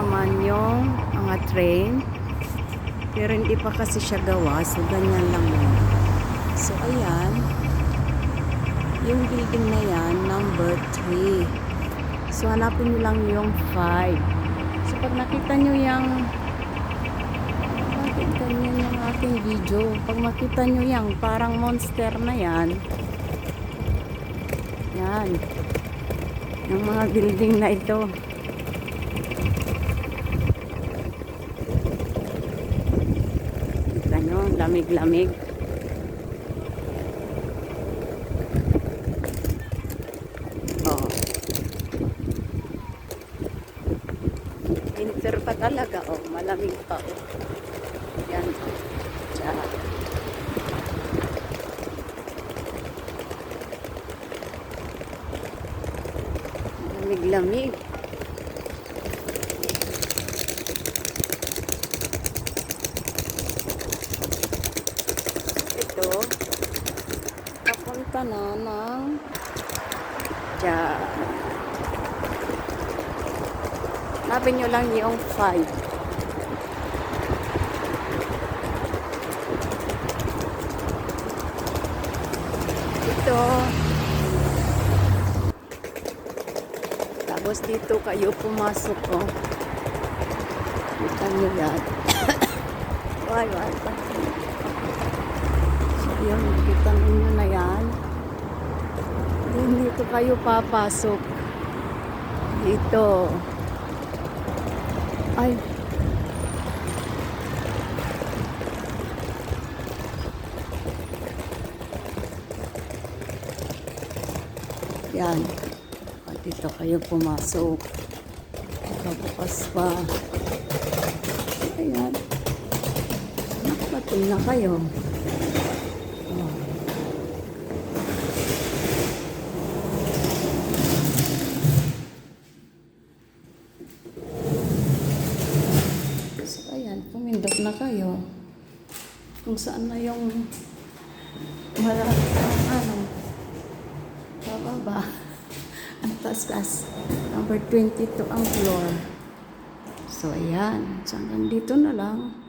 naman yung mga train. Pero hindi pa kasi siya gawa. So, ganyan lang yun. So, ayan. Yung building na yan, number 3. So, hanapin nyo lang yung 5. So, pag nakita nyo yung aking video, pag makita nyo yung parang monster na yan, yan. Yung mga building na ito. Kita nyo, lamig-lamig. Oh. Winter pa talaga, oh. Malamig pa, oh. Yan. Diyan. Lamig-lamig. Ito, papunta na ng diyan. Hanapin nyo lang yung 5. Ito. Tapos dito kayo pumasok, oh. Kita nyo yan. Why. So, yun, kita nyo na yan. Then, dito kayo papasok. Dito. Ay. Yan. Dito kayo pumasok. Kabukas pa. Ayan. Nakapatol na kayo. Oh. So, ayan. Pumindot na kayo. Kung saan na yung bababa. Ang taas-taas. Number 22 ang floor. So, ayan. So, hanggang dito na lang.